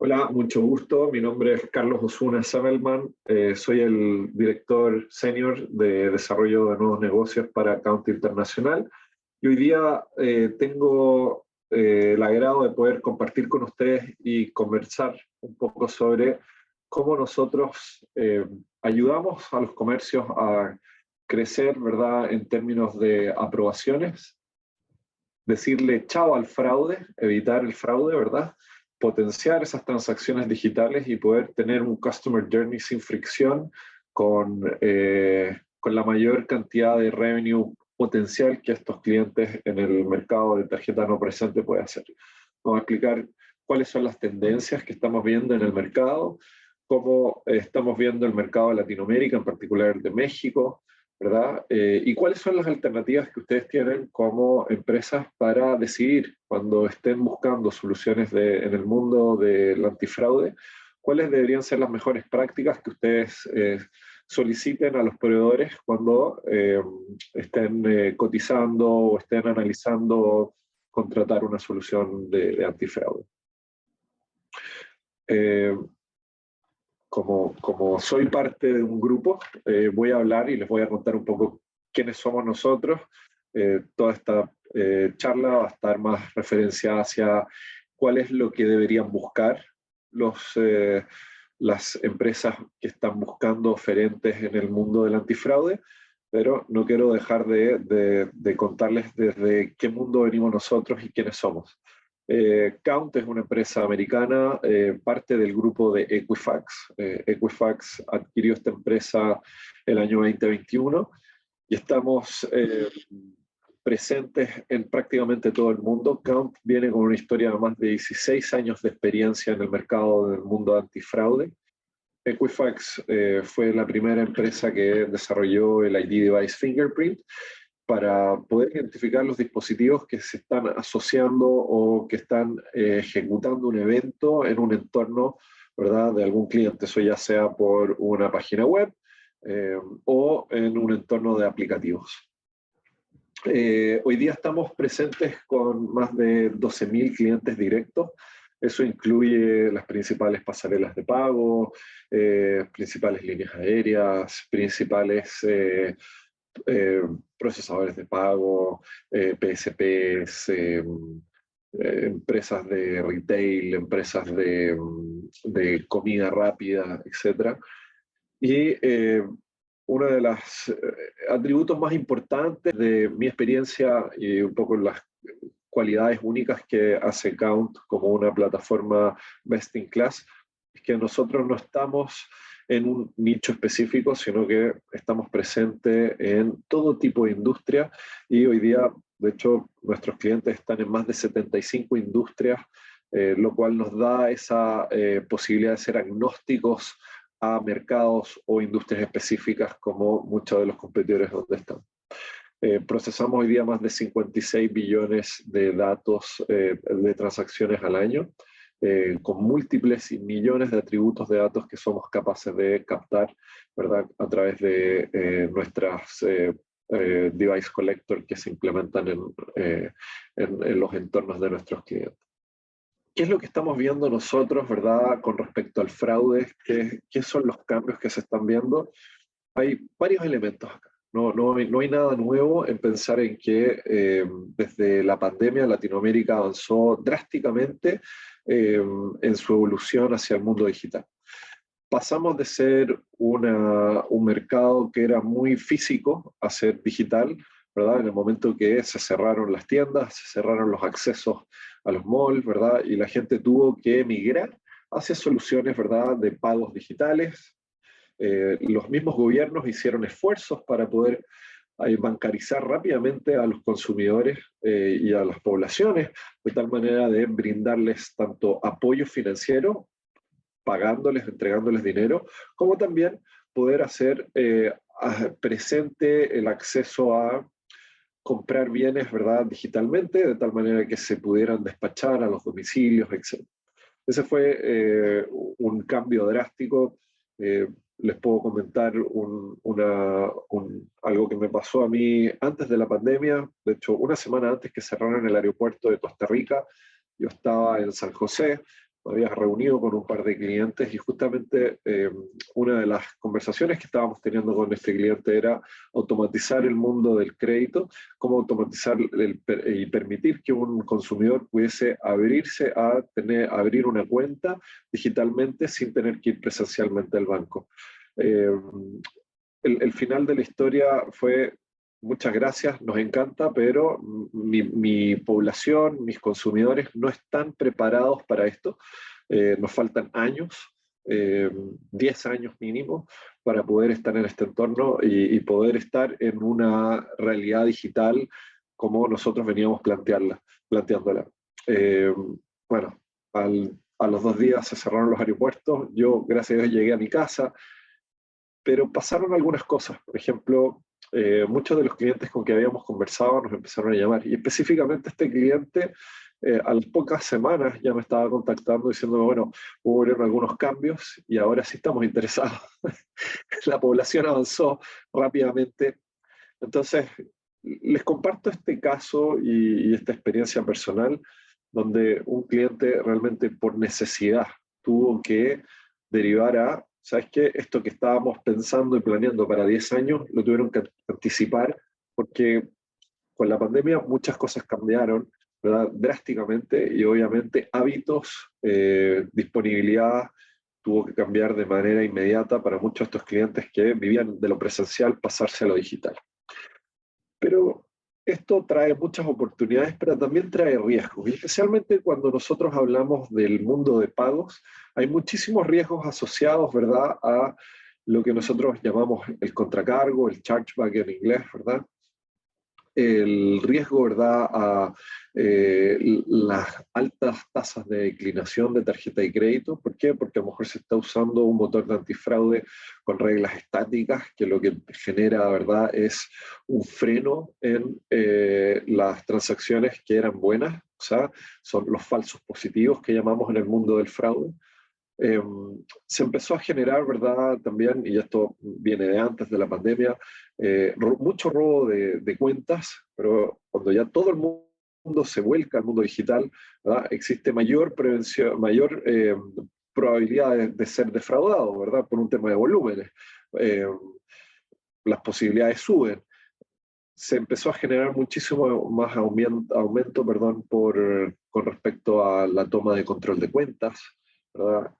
Hola, mucho gusto. Mi nombre es Carlos Osuna Samelman. Soy el director senior de desarrollo de nuevos negocios para Count Internacional. Y hoy día tengo el agrado de poder compartir con ustedes y conversar un poco sobre cómo nosotros ayudamos a los comercios a crecer, ¿verdad?, en términos de aprobaciones, decirle chao al fraude, evitar el fraude, ¿verdad? Potenciar esas transacciones digitales y poder tener un customer journey sin fricción con la mayor cantidad de revenue potencial que estos clientes en el mercado de tarjeta no presente puede hacer. Vamos a explicar cuáles son las tendencias que estamos viendo en el mercado, cómo estamos viendo el mercado de Latinoamérica, en particular el de México, ¿verdad? ¿Y cuáles son las alternativas que ustedes tienen como empresas para decidir cuando estén buscando soluciones en el mundo del antifraude? ¿Cuáles deberían ser las mejores prácticas que ustedes soliciten a los proveedores cuando estén cotizando o estén analizando contratar una solución de antifraude? Como soy parte de un grupo, voy a hablar y les voy a contar un poco quiénes somos nosotros. Toda esta charla va a estar más referenciada hacia cuál es lo que deberían buscar las empresas que están buscando oferentes en el mundo del antifraude, pero no quiero dejar de contarles desde qué mundo venimos nosotros y quiénes somos. Count es una empresa americana, parte del grupo de Equifax. Equifax adquirió esta empresa el año 2021 y estamos presentes en prácticamente todo el mundo. Count viene con una historia de más de 16 años de experiencia en el mercado del mundo antifraude. Equifax fue la primera empresa que desarrolló el ID Device Fingerprint para poder identificar los dispositivos que se están asociando o que están ejecutando un evento en un entorno, ¿verdad?, de algún cliente, eso ya sea por una página web o en un entorno de aplicativos. Hoy día estamos presentes con más de 12.000 clientes directos. Eso incluye las principales pasarelas de pago, principales líneas aéreas, principales procesadores de pago, PSPs, empresas de retail, empresas de comida rápida, etc. Y uno de los atributos más importantes de mi experiencia y un poco las cualidades únicas que hace Count como una plataforma best in class es que nosotros no estamos en un nicho específico, sino que estamos presentes en todo tipo de industria y hoy día, de hecho, nuestros clientes están en más de 75 industrias, lo cual nos da esa posibilidad de ser agnósticos a mercados o industrias específicas como muchos de los competidores donde están. Procesamos hoy día más de 56 billones de datos de transacciones al año, con múltiples y millones de atributos de datos que somos capaces de captar, ¿verdad?, a través de nuestras device collector que se implementan en los entornos de nuestros clientes. ¿Qué es lo que estamos viendo nosotros, ¿verdad?, con respecto al fraude? ¿Qué son los cambios que se están viendo? Hay varios elementos acá. No hay nada nuevo en pensar en que desde la pandemia Latinoamérica avanzó drásticamente en su evolución hacia el mundo digital. Pasamos de ser un mercado que era muy físico a ser digital, ¿verdad? En el momento que se cerraron las tiendas, se cerraron los accesos a los malls, ¿verdad? Y la gente tuvo que emigrar hacia soluciones, ¿verdad?, de pagos digitales. Los mismos gobiernos hicieron esfuerzos para poder bancarizar rápidamente a los consumidores y a las poblaciones, de tal manera de brindarles tanto apoyo financiero, pagándoles, entregándoles dinero, como también poder hacer presente el acceso a comprar bienes, ¿verdad?, digitalmente, de tal manera que se pudieran despachar a los domicilios, etc. Ese fue un cambio drástico. Les puedo comentar algo que me pasó a mí antes de la pandemia. De hecho, una semana antes que cerraran el aeropuerto de Costa Rica, yo estaba en San José, me había reunido con un par de clientes y justamente una de las conversaciones que estábamos teniendo con este cliente era automatizar el mundo del crédito, cómo automatizar y permitir que un consumidor pudiese abrir una cuenta digitalmente sin tener que ir presencialmente al banco. Eh, el final de la historia fue: muchas gracias, nos encanta, pero mi población, mis consumidores no están preparados para esto. Nos faltan años, 10 años mínimo, para poder estar en este entorno y poder estar en una realidad digital como nosotros veníamos planteándola. Eh, bueno, a los 2 días se cerraron los aeropuertos, yo gracias a Dios llegué a mi casa, pero pasaron algunas cosas. Por ejemplo, muchos de los clientes con que habíamos conversado nos empezaron a llamar, y específicamente este cliente a las pocas semanas ya me estaba contactando diciéndome, bueno, hubo algunos cambios y ahora sí estamos interesados. La población avanzó rápidamente. Entonces, les comparto este caso y esta experiencia personal donde un cliente realmente por necesidad tuvo que derivar a: ¿sabes qué? Esto que estábamos pensando y planeando para 10 años lo tuvieron que anticipar, porque con la pandemia muchas cosas cambiaron, ¿verdad? Drásticamente, y obviamente hábitos, disponibilidad tuvo que cambiar de manera inmediata para muchos de estos clientes que vivían de lo presencial pasarse a lo digital. Pero esto trae muchas oportunidades, pero también trae riesgos. Y especialmente cuando nosotros hablamos del mundo de pagos, hay muchísimos riesgos asociados, ¿verdad?, a lo que nosotros llamamos el contracargo, el chargeback en inglés, ¿verdad? El riesgo, ¿verdad?, a las altas tasas de declinación de tarjeta de crédito. ¿Por qué? Porque a lo mejor se está usando un motor de antifraude con reglas estáticas, que lo que genera, ¿verdad?, es un freno en las transacciones que eran buenas, o sea, son los falsos positivos que llamamos en el mundo del fraude. Eh, Se empezó a generar, ¿verdad?, también, y esto viene de antes de la pandemia, mucho robo de cuentas, pero cuando ya todo el mundo se vuelca al mundo digital, ¿verdad?, existe mayor prevención, mayor probabilidad de ser defraudado, ¿verdad?, por un tema de volúmenes. Eh, las posibilidades suben. Se empezó a generar muchísimo más aumento, perdón, con respecto a la toma de control de cuentas, ¿verdad?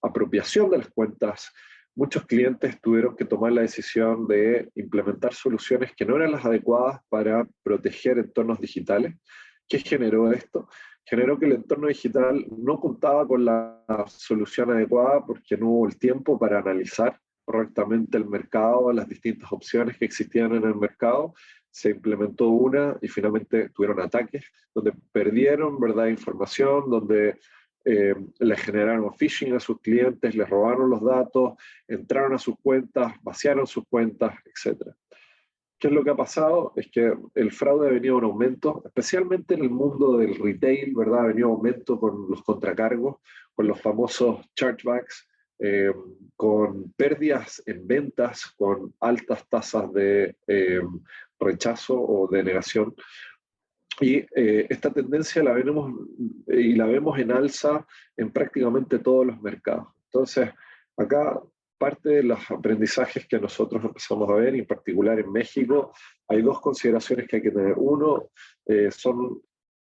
Apropiación de las cuentas. Muchos clientes tuvieron que tomar la decisión de implementar soluciones que no eran las adecuadas para proteger entornos digitales. ¿Qué generó esto? Generó que el entorno digital no contaba con la solución adecuada porque no hubo el tiempo para analizar correctamente el mercado, las distintas opciones que existían en el mercado. Se implementó una y finalmente tuvieron ataques donde perdieron, ¿verdad?, información, donde le generaron phishing a sus clientes, les robaron los datos, entraron a sus cuentas, vaciaron sus cuentas, etc. ¿Qué es lo que ha pasado? Es que el fraude ha venido en aumento, especialmente en el mundo del retail, ¿verdad? Ha venido en aumento con los contracargos, con los famosos chargebacks, con pérdidas en ventas, con altas tasas de rechazo o denegación. Y esta tendencia la vemos en alza en prácticamente todos los mercados. Entonces, acá parte de los aprendizajes que nosotros empezamos a ver, y en particular en México, hay 2 consideraciones que hay que tener. Uno, son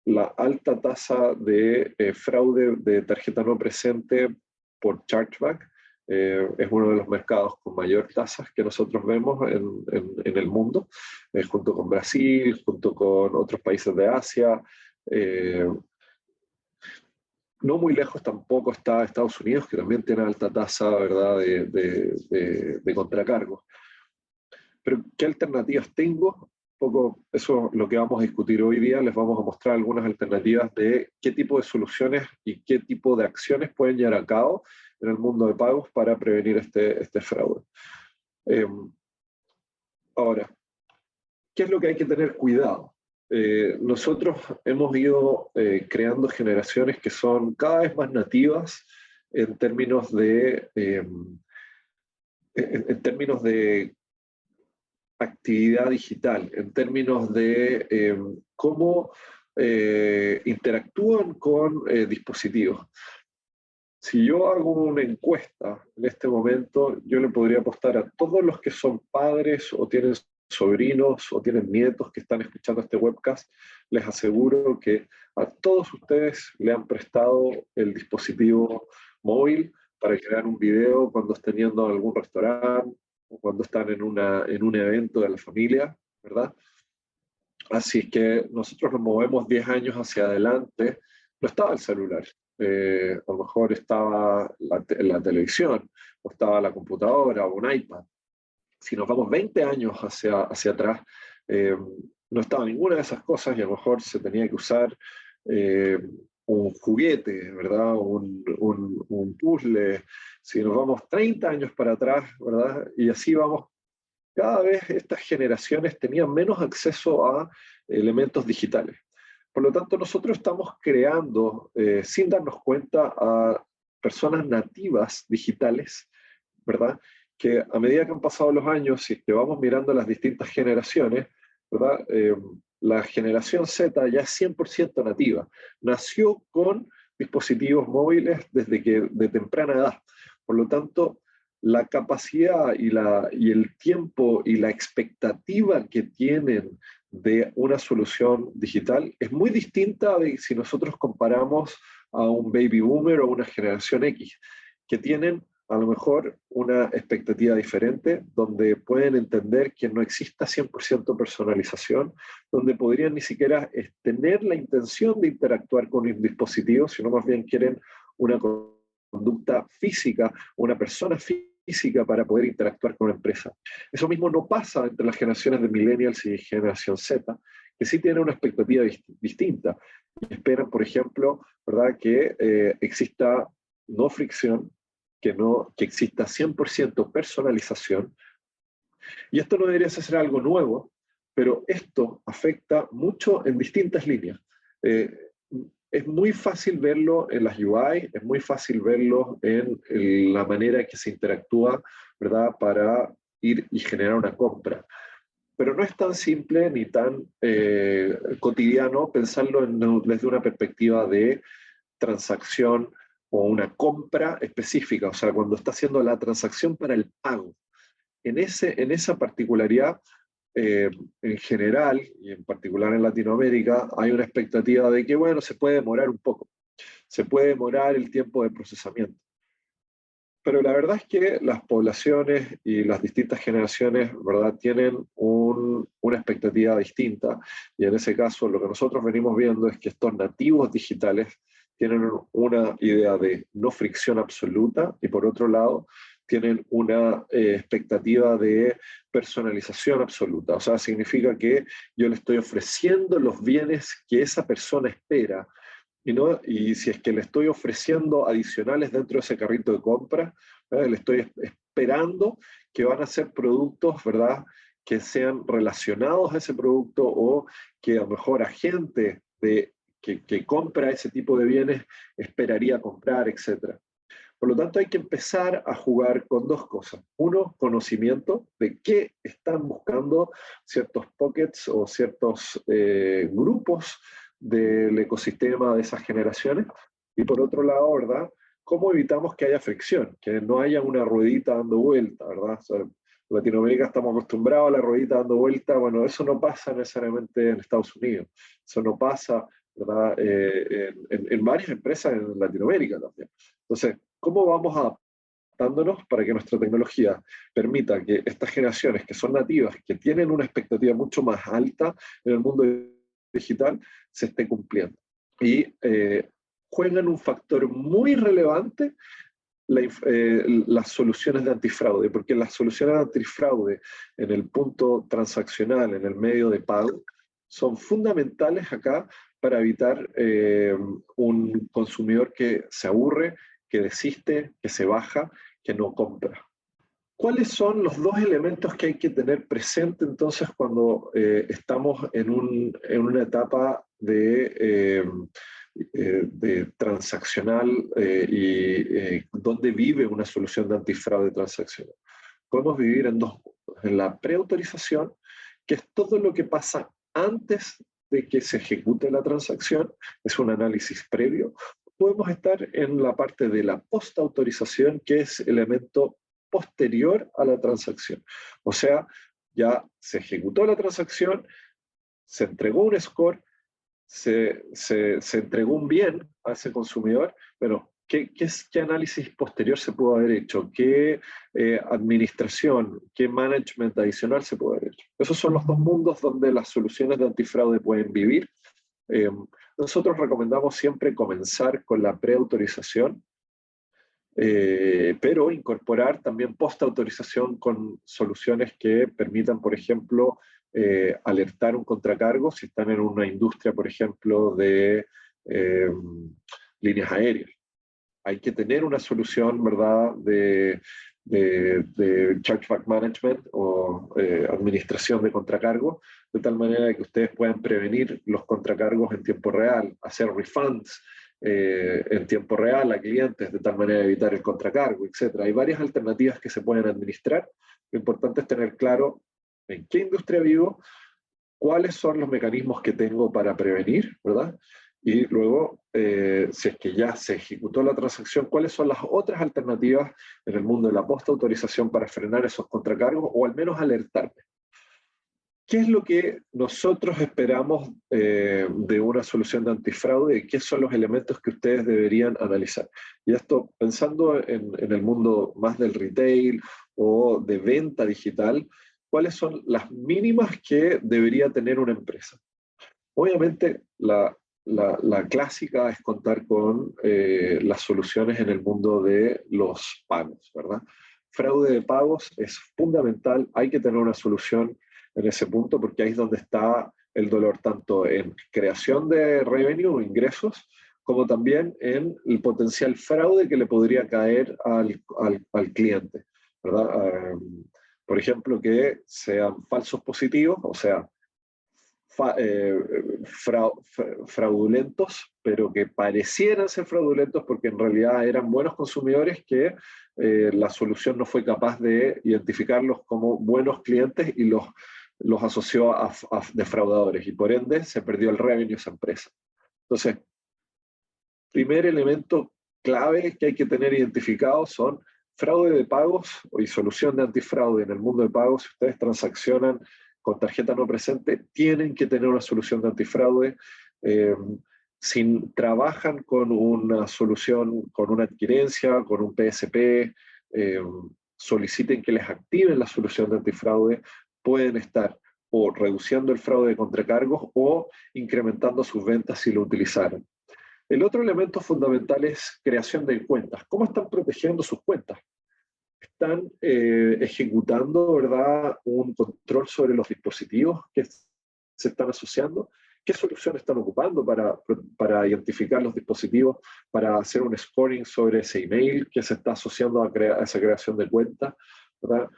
la alta tasa de fraude de tarjeta no presente por chargeback. Es uno de los mercados con mayor tasas que nosotros vemos en el mundo, junto con Brasil, junto con otros países de Asia. Eh, no muy lejos tampoco está Estados Unidos, que también tiene alta tasa, ¿verdad?, de contracargos. Pero, ¿qué alternativas tengo? Un poco eso es lo que vamos a discutir hoy día. Les vamos a mostrar algunas alternativas de qué tipo de soluciones y qué tipo de acciones pueden llevar a cabo en el mundo de pagos para prevenir este fraude. Eh, Ahora, ¿qué es lo que hay que tener cuidado? Nosotros hemos ido creando generaciones que son cada vez más nativas en términos en términos de actividad digital, en términos de cómo interactúan con dispositivos. Si yo hago una encuesta en este momento, yo le podría apostar a todos los que son padres o tienen sobrinos o tienen nietos que están escuchando este webcast, les aseguro que a todos ustedes le han prestado el dispositivo móvil para crear un video cuando estén yendo a algún restaurante o cuando están en un evento de la familia, ¿verdad? Así es que nosotros nos movemos 10 años hacia adelante, no estaba el celular, a lo mejor estaba la televisión, o estaba la computadora, o un iPad. Si nos vamos 20 años hacia atrás, eh, no estaba ninguna de esas cosas y a lo mejor se tenía que usar eh, un juguete, ¿verdad? Un puzzle. Si nos vamos 30 años para atrás, ¿verdad? Y así vamos, cada vez estas generaciones tenían menos acceso a elementos digitales. Por lo tanto, nosotros estamos creando, sin darnos cuenta, a personas nativas digitales, ¿verdad? Que a medida que han pasado los años, si es que vamos mirando las distintas generaciones, ¿verdad? La generación Z ya es 100% nativa. Nació con dispositivos móviles de temprana edad. Por lo tanto, la capacidad y el tiempo y la expectativa que tienen de una solución digital es muy distinta de si nosotros comparamos a un baby boomer o una generación X, que tienen a lo mejor una expectativa diferente, donde pueden entender que no exista 100% personalización, donde podrían ni siquiera tener la intención de interactuar con un dispositivo, sino más bien quieren una conducta física, una persona física para poder interactuar con una empresa. Eso mismo no pasa entre las generaciones de millennials y generación Z, que sí tienen una expectativa distinta. Y esperan, por ejemplo, ¿verdad?, que exista no fricción, que exista 100% personalización. Y esto no debería ser algo nuevo, pero esto afecta mucho en distintas líneas. Eh, es muy fácil verlo en las UI, es muy fácil verlo en la manera que se interactúa, ¿verdad?, para ir y generar una compra. Pero no es tan simple ni tan cotidiano pensarlo desde una perspectiva de transacción o una compra específica, o sea, cuando está haciendo la transacción para el pago. En esa particularidad, en general, y en particular en Latinoamérica, hay una expectativa de que, bueno, se puede demorar un poco, se puede demorar el tiempo de procesamiento. Pero la verdad es que las poblaciones y las distintas generaciones, ¿verdad?, tienen una expectativa distinta, y en ese caso lo que nosotros venimos viendo es que estos nativos digitales tienen una idea de no fricción absoluta y por otro lado tienen una expectativa de personalización absoluta. O sea, significa que yo le estoy ofreciendo los bienes que esa persona espera y si es que le estoy ofreciendo adicionales dentro de ese carrito de compra, le estoy esperando que van a ser productos, ¿verdad?, que sean relacionados a ese producto o que a lo mejor a gente que compra ese tipo de bienes esperaría comprar, etc. Por lo tanto, hay que empezar a jugar con dos cosas. Uno, conocimiento de qué están buscando ciertos pockets o ciertos grupos del ecosistema de esas generaciones. Y por otro lado, ¿verdad?, cómo evitamos que haya fricción, que no haya una ruedita dando vuelta, ¿verdad? O sea, en Latinoamérica estamos acostumbrados a la ruedita dando vuelta. Bueno, eso no pasa necesariamente en Estados Unidos. Eso no pasa, ¿verdad?, en varias empresas en Latinoamérica también. Entonces, ¿cómo vamos adaptándonos para que nuestra tecnología permita que estas generaciones que son nativas, que tienen una expectativa mucho más alta en el mundo digital, se esté cumpliendo? Y juegan un factor muy relevante las soluciones de antifraude, porque las soluciones de antifraude en el punto transaccional, en el medio de pago, son fundamentales acá para evitar un consumidor que se aburre, que desiste, que se baja, que no compra. ¿Cuáles son los dos elementos que hay que tener presente entonces cuando estamos en una etapa de transaccional y donde vive una solución de antifraude transaccional? Podemos vivir en dos puntos. En la preautorización, que es todo lo que pasa antes de que se ejecute la transacción, es un análisis previo, podemos estar en la parte de la post-autorización, que es el elemento posterior a la transacción. O sea, ya se ejecutó la transacción, se entregó un score, se entregó un bien a ese consumidor, pero ¿qué análisis posterior se pudo haber hecho? ¿Qué administración, qué management adicional se pudo haber hecho? Esos son los dos mundos donde las soluciones de antifraude pueden vivir. Eh, Nosotros recomendamos siempre comenzar con la preautorización, pero incorporar también post-autorización con soluciones que permitan, por ejemplo, alertar un contracargo si están en una industria, por ejemplo, de líneas aéreas. Hay que tener una solución, ¿verdad?, de chargeback management o administración de contracargos, de tal manera que ustedes puedan prevenir los contracargos en tiempo real, hacer refunds en tiempo real a clientes, de tal manera de evitar el contracargo, etc. Hay varias alternativas que se pueden administrar. Lo importante es tener claro en qué industria vivo, cuáles son los mecanismos que tengo para prevenir, ¿verdad? Y luego, si es que ya se ejecutó la transacción, ¿cuáles son las otras alternativas en el mundo de la post-autorización para frenar esos contracargos o al menos alertarme? ¿Qué es lo que nosotros esperamos de una solución de antifraude y qué son los elementos que ustedes deberían analizar? Y esto pensando en el mundo más del retail o de venta digital, ¿cuáles son las mínimas que debería tener una empresa? Obviamente, la clásica es contar con las soluciones en el mundo de los pagos, ¿verdad? Fraude de pagos es fundamental, hay que tener una solución en ese punto porque ahí es donde está el dolor, tanto en creación de revenue, ingresos, como también en el potencial fraude que le podría caer al cliente, ¿verdad? Por ejemplo, que sean falsos positivos, o sea, fraudulentos, pero que parecieran ser fraudulentos porque en realidad eran buenos consumidores que la solución no fue capaz de identificarlos como buenos clientes y los asoció a defraudadores y por ende se perdió el revenue de esa empresa. Entonces, primer elemento clave que hay que tener identificado son fraude de pagos y solución de antifraude en el mundo de pagos. Si ustedes transaccionan con tarjeta no presente, tienen que tener una solución de antifraude. Si trabajan con una solución, con una adquirencia, con un PSP, soliciten que les activen la solución de antifraude, pueden estar o reduciendo el fraude de contracargos o incrementando sus ventas si lo utilizaran. El otro elemento fundamental es creación de cuentas. ¿Cómo están protegiendo sus cuentas? ¿Están ejecutando, ¿verdad?, un control sobre los dispositivos que se están asociando? ¿Qué soluciones están ocupando para identificar los dispositivos, para hacer un scoring sobre ese email que se está asociando a esa creación de cuentas? ¿Verdad?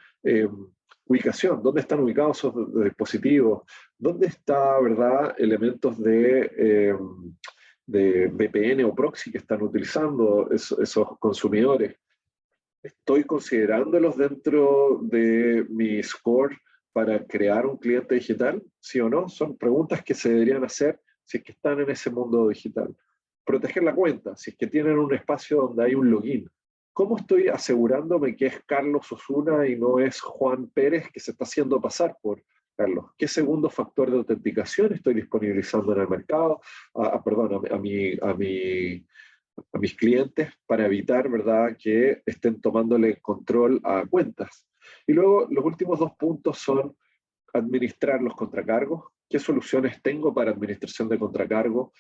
Ubicación, ¿dónde están ubicados esos dispositivos? ¿Dónde está, verdad, elementos de VPN o proxy que están utilizando esos consumidores? ¿Estoy considerándolos dentro de mi score para crear un cliente digital? ¿Sí o no? Son preguntas que se deberían hacer si es que están en ese mundo digital. Proteger la cuenta, si es que tienen un espacio donde hay un login. ¿Cómo estoy asegurándome que es Carlos Osuna y no es Juan Pérez que se está haciendo pasar por Carlos? ¿Qué segundo factor de autenticación estoy disponibilizando en el mercado? Perdón, a mis clientes para evitar, ¿verdad?, que estén tomándole control a cuentas. Y luego los últimos dos puntos son administrar los contracargos. ¿Qué soluciones tengo para administración de contracargos?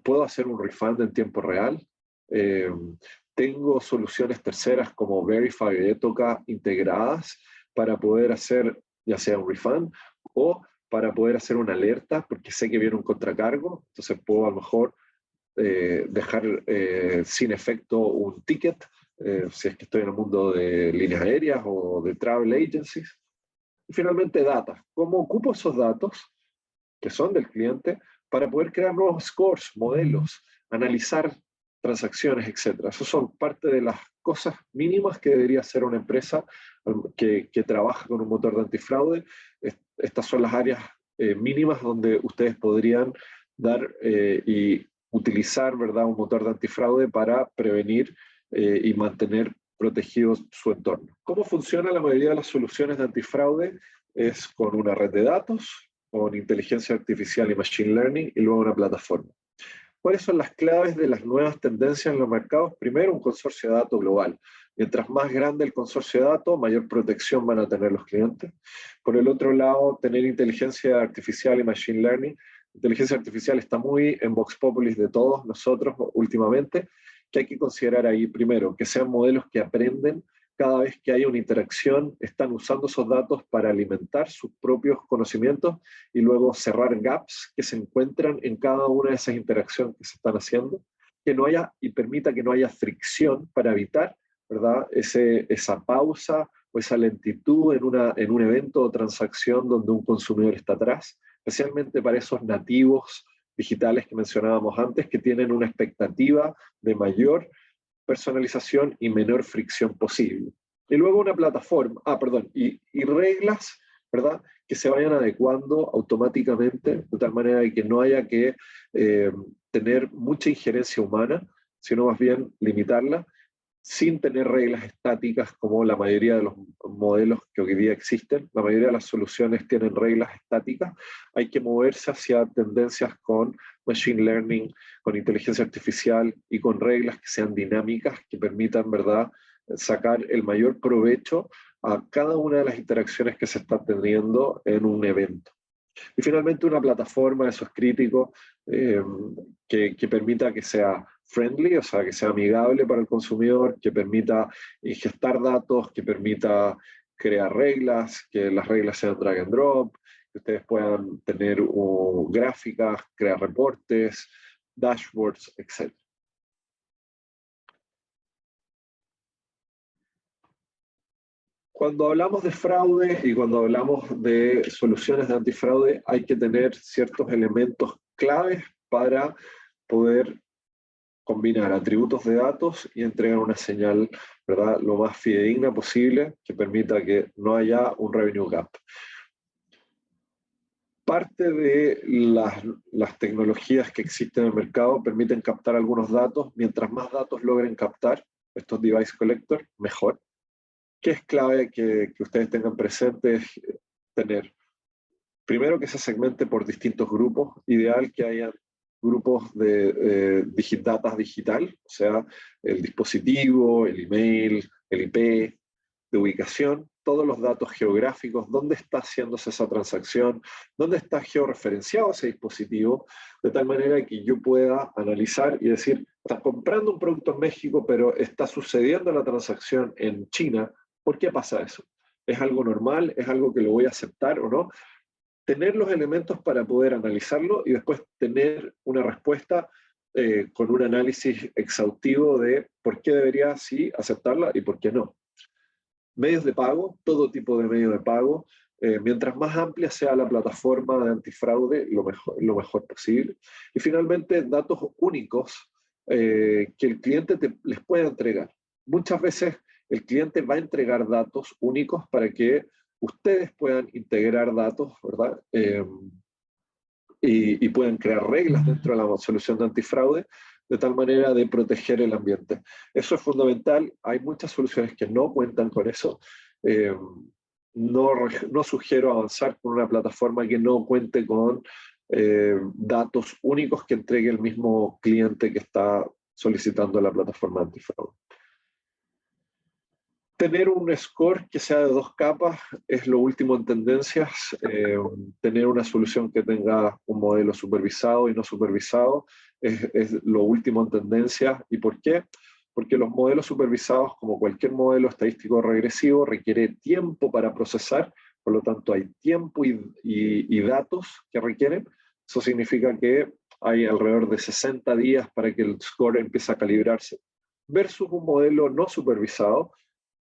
¿Puedo hacer un refund en tiempo real? ¿Tengo soluciones terceras como Verify y Etoca integradas para poder hacer ya sea un refund o para poder hacer una alerta porque sé que viene un contracargo? Entonces puedo a lo mejor dejar sin efecto un ticket, si es que estoy en el mundo de líneas aéreas o de travel agencies. Y finalmente, data. ¿Cómo ocupo esos datos que son del cliente para poder crear nuevos scores, modelos, analizar transacciones, etcétera? Esas son parte de las cosas mínimas que debería hacer una empresa que trabaja con un motor de antifraude. Estas son las áreas mínimas donde ustedes podrían dar y utilizar, ¿verdad?, un motor de antifraude para prevenir y mantener protegido su entorno. ¿Cómo funciona la mayoría de las soluciones de antifraude? Es con una red de datos, con inteligencia artificial y machine learning, y luego una plataforma. ¿Cuáles son las claves de las nuevas tendencias en los mercados? Primero, un consorcio de datos global. Mientras más grande el consorcio de datos, mayor protección van a tener los clientes. Por el otro lado, tener inteligencia artificial y machine learning. Inteligencia artificial está muy en Vox Populis de todos nosotros últimamente, que hay que considerar ahí primero, que sean modelos que aprenden cada vez que hay una interacción, están usando esos datos para alimentar sus propios conocimientos y luego cerrar gaps que se encuentran en cada una de esas interacciones que se están haciendo, que no haya y permita que no haya fricción para evitar, ¿verdad?, esa pausa o esa lentitud en un evento o transacción donde un consumidor está atrás, especialmente para esos nativos digitales que mencionábamos antes, que tienen una expectativa de mayor personalización y menor fricción posible. Y luego una plataforma, y reglas, ¿verdad?, que se vayan adecuando automáticamente, de tal manera de que no haya que tener mucha injerencia humana, sino más bien limitarla, sin tener reglas estáticas como la mayoría de los modelos que hoy día existen. La mayoría de las soluciones tienen reglas estáticas. Hay que moverse hacia tendencias con machine learning, con inteligencia artificial y con reglas que sean dinámicas, que permitan, ¿verdad?, sacar el mayor provecho a cada una de las interacciones que se están teniendo en un evento. Y finalmente una plataforma, eso es crítico, que permita que sea friendly, o sea, que sea amigable para el consumidor, que permita ingestar datos, que permita crear reglas, que las reglas sean drag and drop, que ustedes puedan tener gráficas, crear reportes, dashboards, etc. Cuando hablamos de fraude y cuando hablamos de soluciones de antifraude, hay que tener ciertos elementos claves para poder combinar atributos de datos y entregar una señal, ¿verdad?, lo más fidedigna posible que permita que no haya un revenue gap. Parte de las tecnologías que existen en el mercado permiten captar algunos datos. Mientras más datos logren captar estos device collector, mejor. ¿Qué es clave que ustedes tengan presente? Es tener, primero, que se segmente por distintos grupos. Ideal que haya grupos de data digital, o sea, el dispositivo, el email, el IP, de ubicación, todos los datos geográficos, dónde está haciéndose esa transacción, dónde está georreferenciado ese dispositivo, de tal manera que yo pueda analizar y decir, estás comprando un producto en México, pero está sucediendo la transacción en China. ¿Por qué pasa eso? ¿Es algo normal? ¿Es algo que lo voy a aceptar o no? Tener los elementos para poder analizarlo y después tener una respuesta con un análisis exhaustivo de por qué debería sí aceptarla y por qué no. Medios de pago, todo tipo de medios de pago. Mientras más amplia sea la plataforma de antifraude, lo mejor posible. Y finalmente, datos únicos que el cliente les pueda entregar. Muchas veces el cliente va a entregar datos únicos para que ustedes puedan integrar datos, ¿verdad? Y puedan crear reglas dentro de la solución de antifraude de tal manera de proteger el ambiente. Eso es fundamental. Hay muchas soluciones que no cuentan con eso. Eh, no sugiero avanzar con una plataforma que no cuente con datos únicos que entregue el mismo cliente que está solicitando la plataforma antifraude. Tener un score que sea de 2 capas es lo último en tendencias. Tener una solución que tenga un modelo supervisado y no supervisado es lo último en tendencias. ¿Y por qué? Porque los modelos supervisados, como cualquier modelo estadístico regresivo, requiere tiempo para procesar, por lo tanto hay tiempo y datos que requieren. Eso significa que hay alrededor de 60 días para que el score empiece a calibrarse, versus un modelo no supervisado,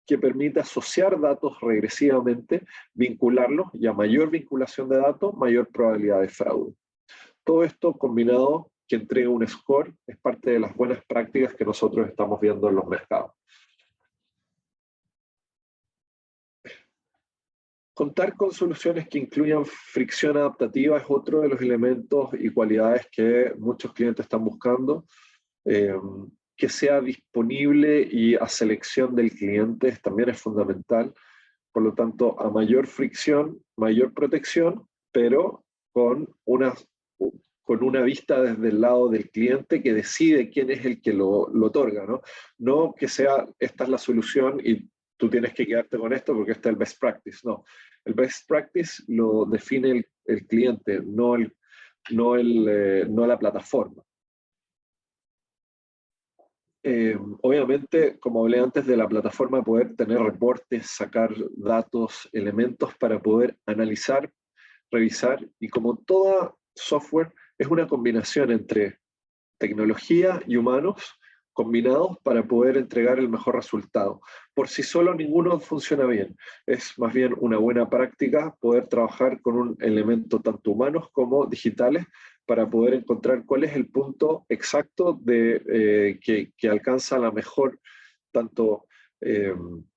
que permite asociar datos regresivamente, vincularlos, y a mayor vinculación de datos, mayor probabilidad de fraude. Todo esto combinado que entrega un score es parte de las buenas prácticas que nosotros estamos viendo en los mercados. Contar con soluciones que incluyan fricción adaptativa es otro de los elementos y cualidades que muchos clientes están buscando. Que sea disponible y a selección del cliente también es fundamental. Por lo tanto, a mayor fricción, mayor protección, pero con una vista desde el lado del cliente que decide quién es el que lo otorga, ¿no? No que sea, esta es la solución y tú tienes que quedarte con esto porque este es el best practice, no. El best practice lo define el cliente, no la plataforma. Obviamente, como hablé antes de la plataforma, poder tener reportes, sacar datos, elementos para poder analizar, revisar, y como toda software, es una combinación entre tecnología y humanos combinados para poder entregar el mejor resultado. Por sí solo ninguno funciona bien. Es más bien una buena práctica poder trabajar con un elemento tanto humanos como digitales para poder encontrar cuál es el punto exacto que alcanza la mejor tanto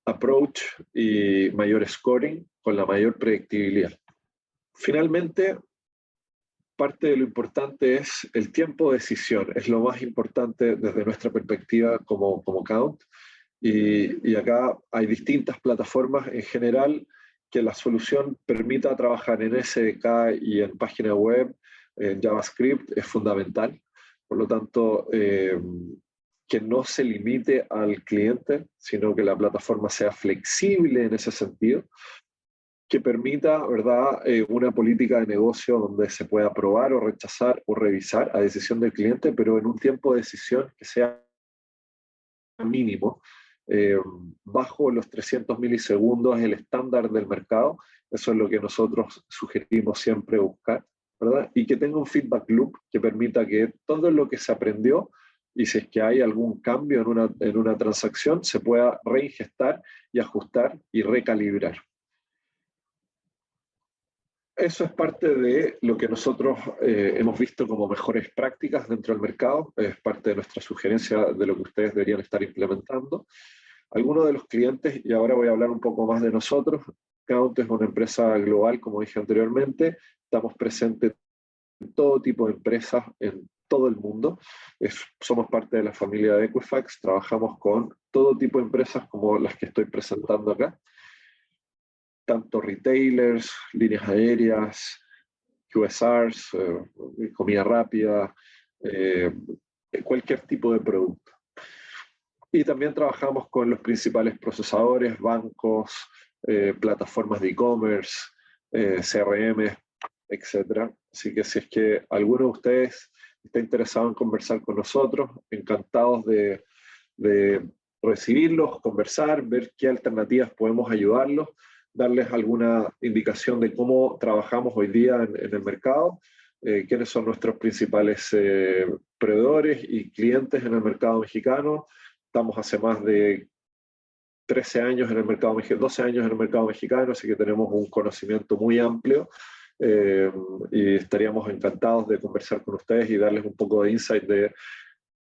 approach y mayor scoring con la mayor predictibilidad. Finalmente, parte de lo importante es el tiempo de decisión, es lo más importante desde nuestra perspectiva como Count. Y acá hay distintas plataformas en general que la solución permita trabajar en SDK y en página web, en JavaScript, es fundamental. Por lo tanto, que no se limite al cliente, sino que la plataforma sea flexible en ese sentido, que permita, ¿verdad?, una política de negocio donde se pueda aprobar o rechazar o revisar a decisión del cliente, pero en un tiempo de decisión que sea mínimo, bajo los 300 milisegundos, el estándar del mercado. Eso es lo que nosotros sugerimos siempre buscar, ¿verdad? Y que tenga un feedback loop que permita que todo lo que se aprendió, y si es que hay algún cambio en una transacción, se pueda reingestar y ajustar y recalibrar. Eso es parte de lo que nosotros hemos visto como mejores prácticas dentro del mercado, es parte de nuestra sugerencia de lo que ustedes deberían estar implementando. Algunos de los clientes, y ahora voy a hablar un poco más de nosotros, Count es una empresa global, como dije anteriormente, estamos presentes en todo tipo de empresas en todo el mundo, somos parte de la familia de Equifax, trabajamos con todo tipo de empresas como las que estoy presentando acá, tanto retailers, líneas aéreas, QSRs, comida rápida, cualquier tipo de producto. Y también trabajamos con los principales procesadores, bancos, plataformas de e-commerce, CRM, etc. Así que si es que alguno de ustedes está interesado en conversar con nosotros, encantados de recibirlos, conversar, ver qué alternativas podemos ayudarlos, darles alguna indicación de cómo trabajamos hoy día en el mercado, quiénes son nuestros principales proveedores y clientes en el mercado mexicano. Estamos hace más de 13 años en el mercado mexicano, 12 años en el mercado mexicano, así que tenemos un conocimiento muy amplio y estaríamos encantados de conversar con ustedes y darles un poco de insight de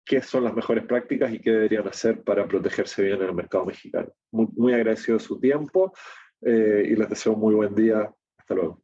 qué son las mejores prácticas y qué deberían hacer para protegerse bien en el mercado mexicano. Muy, muy agradecido de su tiempo y les deseo un muy buen día. Hasta luego.